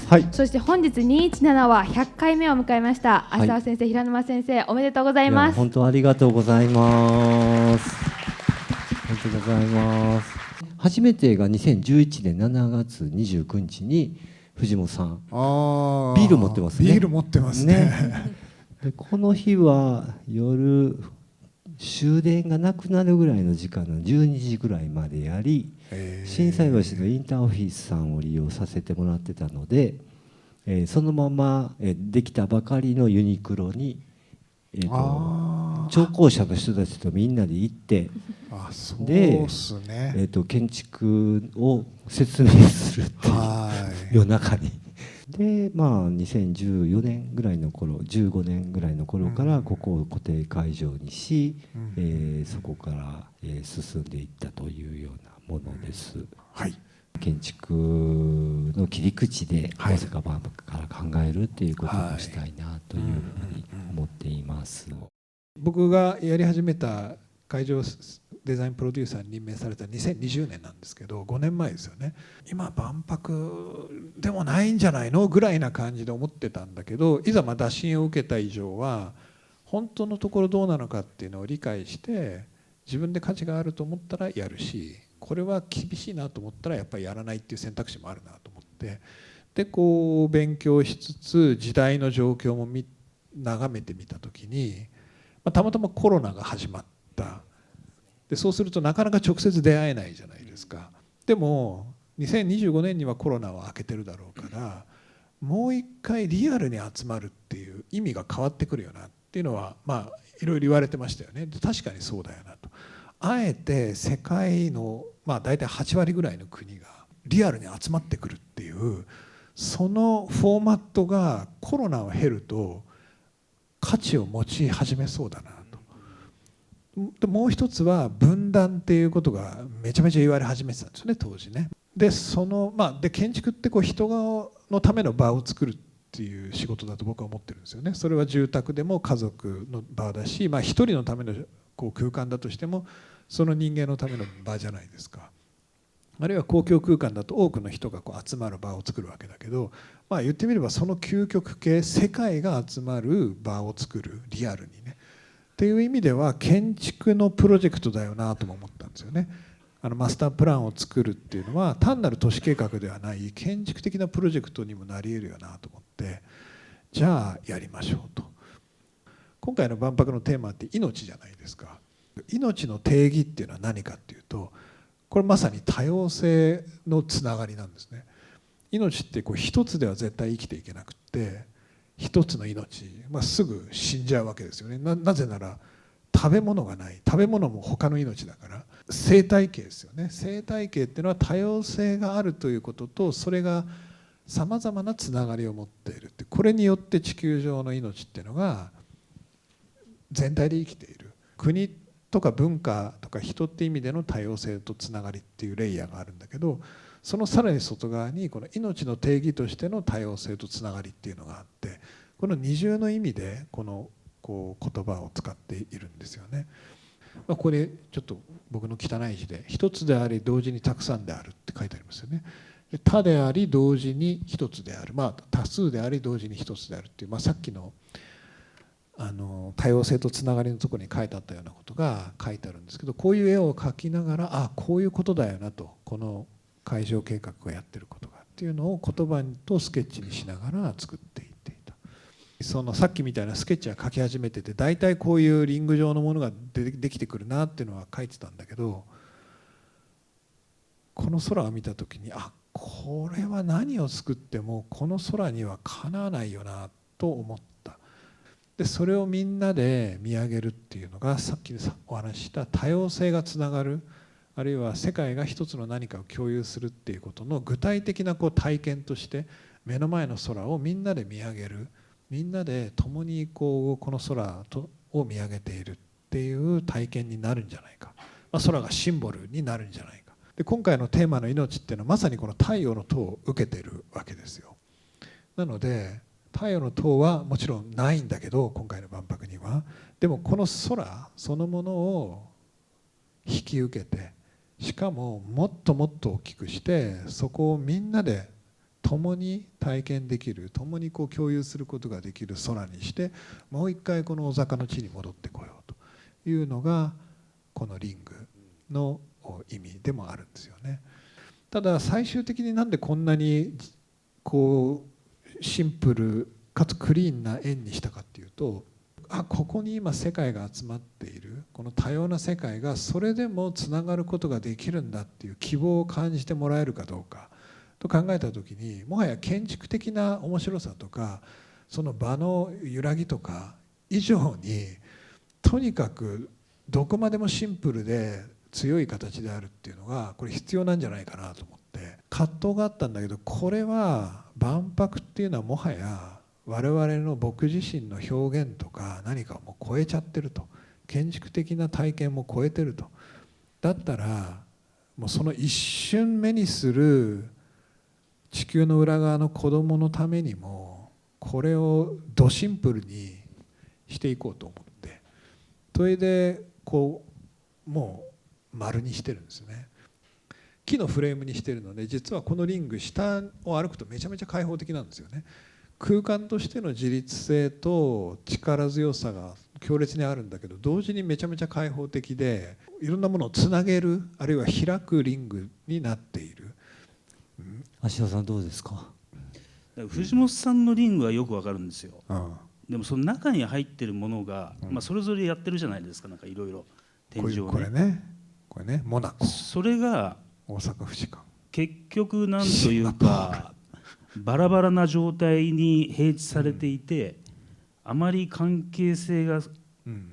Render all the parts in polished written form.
はい、そして本日217は100回目を迎えました。はい、浅尾先生、平沼先生、おめでとうございます。本当ありがとうございます。ありがとうございます。初めてが2011年7月29日に藤本さん、ビール持ってますね。ビール持ってますね。でこの日は夜終電がなくなるぐらいの時間の12時ぐらいまでやり、心斎橋のインターオフィスさんを利用させてもらってたので、そのままできたばかりのユニクロに、聴講者の人たちとみんなで行って、で、建築を説明するっていう夜中に。で2014年ぐらいの頃、15年ぐらいの頃からここを固定会場にし、そこから、進んでいったというようなものです。はい、建築の切り口で大阪万博から考えるっていうことをしたいなというふうに思っています。僕がやり始めた会場デザインプロデューサーに任命された2020年なんですけど、5年前ですよね。今万博でもないんじゃないのぐらいな感じで思ってたんだけど、いざ打診を受けた以上は本当のところどうなのかっていうのを理解して、自分で価値があると思ったらやるし、これは厳しいなと思ったらやっぱりやらないっていう選択肢もあるなと思って、でこう勉強しつつ時代の状況も眺めてみた時に、たまたまコロナが始まった。でそうするとなかなか直接出会えないじゃないですか。でも2025年にはコロナは明けてるだろうから、もう一回リアルに集まるっていう意味が変わってくるよなっていうのはいろいろ言われてましたよね。で確かにそうだよなと。あえて世界の大体8割ぐらいの国がリアルに集まってくるっていう、そのフォーマットがコロナを経ると価値を持ち始めそうだなと。もう一つは分断っていうことがめちゃめちゃ言われ始めてたんですよね、当時ね。でで建築って人のための場を作るっていう仕事だと僕は思ってるんですよね。それは住宅でも家族の場だし、一人のための空間だとしてもその人間のための場じゃないですか。あるいは公共空間だと多くの人が集まる場を作るわけだけど、言ってみればその究極系、世界が集まる場を作る、リアルにねっていう意味では建築のプロジェクトだよなとも思ったんですよね。マスタープランを作るっていうのは単なる都市計画ではない建築的なプロジェクトにもなり得るよなと思って、じゃあやりましょうと。今回の万博のテーマって命じゃないですか。命の定義っていうのは何かっていうと、これまさに多様性のつながりなんですね。命って一つでは絶対生きていけなくって、一つの命、すぐ死んじゃうわけですよね。なぜなら食べ物がない。食べ物も他の命だから。生態系ですよね。生態系っていうのは多様性があるということと、それがさまざまなつながりを持っているって、これによって地球上の命っていうのが全体で生きている。国とか文化とか人って意味での多様性とつながりっていうレイヤーがあるんだけど、そのさらに外側にこの命の定義としての多様性とつながりっていうのがあって、この二重の意味でこの言葉を使っているんですよね。これちょっと僕の汚い字で、一つであり同時にたくさんであるって書いてありますよね。多であり同時に一つである、多数であり同時に一つであるっていう、さっきの多様性とつながりのところに書いてあったようなことが書いてあるんですけど、こういう絵を描きながら、こういうことだよなと、この会場計画がやってることがっていうのを言葉とスケッチにしながら作っていっていた。そのさっきみたいなスケッチは描き始めてて、大体こういうリング状のものができてくるなっていうのは書いてたんだけど、この空を見た時にこれは何を作ってもこの空にはかなわないよなと思った。でそれをみんなで見上げるっていうのが、さっきお話しした多様性がつながる、あるいは世界が一つの何かを共有するっていうことの具体的な体験として、目の前の空をみんなで見上げる、みんなで共にこの空を見上げているっていう体験になるんじゃないか、空がシンボルになるんじゃないか。で今回のテーマの命っていうのはまさにこの太陽の塔を受けているわけですよ。なので太陽の塔はもちろんないんだけど、今回の万博にはでもこの空そのものを引き受けて、しかももっともっと大きくして、そこをみんなで共に体験できる、共にこう共有することができる空にして、もう一回この小坂の地に戻ってこようというのがこのリングの意味でもあるんですよね。ただ最終的になんでこんなにこうシンプルかつクリーンな円にしたかっていうと、ここに今世界が集まっているこの多様な世界がそれでもつながることができるんだっていう希望を感じてもらえるかどうかと考えた時に、もはや建築的な面白さとかその場の揺らぎとか以上に、とにかくどこまでもシンプルで強い形であるっていうのがこれ必要なんじゃないかなと思って葛藤があったんだけど、これは万博っていうのはもはや我々の僕自身の表現とか何かをもう超えちゃってると、建築的な体験も超えてると。だったらもうその一瞬目にする地球の裏側の子どものためにもこれをドシンプルにしていこうと思って、それでこうもう丸にしてるんですね。木のフレームにしてるので、実はこのリング下を歩くとめちゃめちゃ開放的なんですよね。空間としての自立性と力強さが強烈にあるんだけど、同時にめちゃめちゃ開放的でいろんなものをつなげる、あるいは開くリングになっている。芦田さんどうですか？藤本さんのリングはよくわかるんですよ。うんでもその中に入ってるものが、それぞれやってるじゃないですか、なんかいろいろ展示をね。これねモナコ、それが大阪府士館、結局なんというかバラバラな状態に併置されていて、あまり関係性が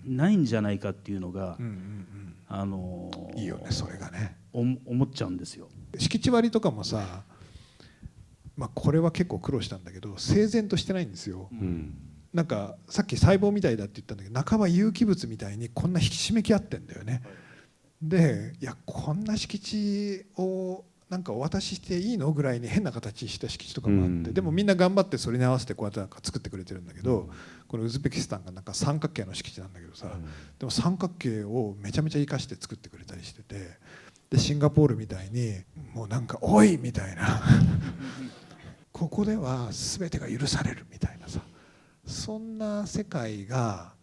ないんじゃないかっていうのが、いいよねそれがね。思っちゃうんですよ。敷地割りとかもさ、これは結構苦労したんだけど整然としてないんですよ。なんかさっき細胞みたいだって言ったんだけど、半ば有機物みたいにこんな引き締めき合ってんだよね。でいやこんな敷地をなんかお渡ししていいのぐらいに変な形した敷地とかもあって、でもみんな頑張ってそれに合わせてこうやってなんか作ってくれてるんだけど、このウズベキスタンがなんか三角形の敷地なんだけどさ、でも三角形をめちゃめちゃ生かして作ってくれたりしてて、でシンガポールみたいにもうなんかおいみたいなここでは全てが許されるみたいなさ、そんな世界が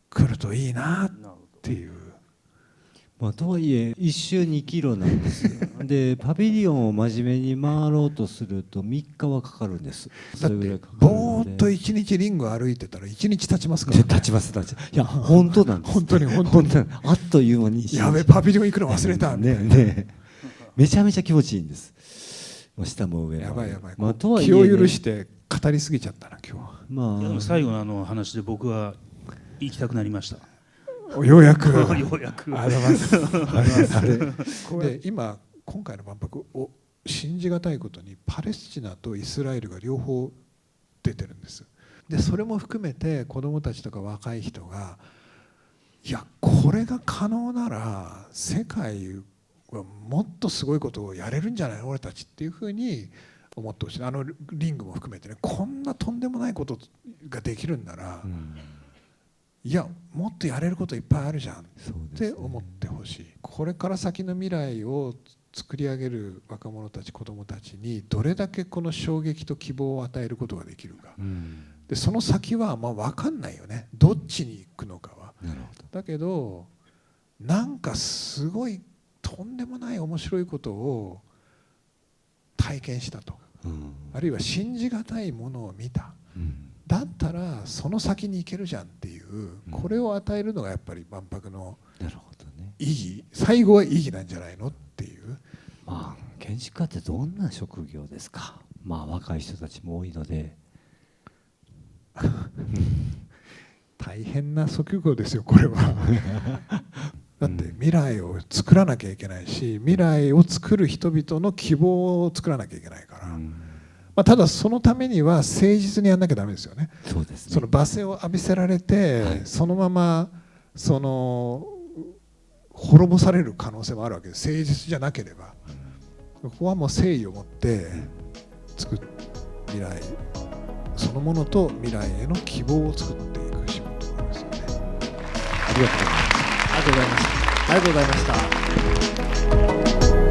来るといいなっていう。とはいえ1周2キロなんですよ。でパビリオンを真面目に回ろうとすると3日はかかるんです。だってぼーっと1日リング歩いてたら1日経ちますからね。経ちます。いや本当なんです。本当にあっという間に。やべパビリオン行くの忘れたみたいなね。めちゃめちゃ気持ちいいんです。下も上も。やばい、とはいえ気を許して語りすぎちゃったな今日。いやでも最後の話で僕は行きたくなりました。ようやくようやくありがとうございます。で今回の万博を信じがたいことにパレスチナとイスラエルが両方出てるんです。でそれも含めて子どもたちとか若い人が、いやこれが可能なら世界はもっとすごいことをやれるんじゃないの俺たちっていうふうに思ってほしい。リングも含めてね、こんなとんでもないことができるんなら、いやもっとやれることいっぱいあるじゃんって思ってほしい。これから先の未来を作り上げる若者たち子どもたちにどれだけこの衝撃と希望を与えることができるか、でその先は分かんないよね、どっちに行くのかは。だけどなんかすごいとんでもない面白いことを体験したと、あるいは信じがたいものを見た、だったらその先に行けるじゃんっていう、これを与えるのがやっぱり万博の意義、最後は意義なんじゃないのっていう。建築家ってどんな職業ですか？若い人たちも多いので大変な職業ですよこれはだって未来を作らなきゃいけないし、未来を作る人々の希望を作らなきゃいけないから、ただそのためには誠実にやんなきゃダメですよね。そうですね。その罵声を浴びせられて、そのまま滅ぼされる可能性もあるわけです。誠実じゃなければ、ここはもう誠意を持って作る未来そのものと未来への希望を作っていく仕事なんですよね。ありがとうございました。ありがとうございました。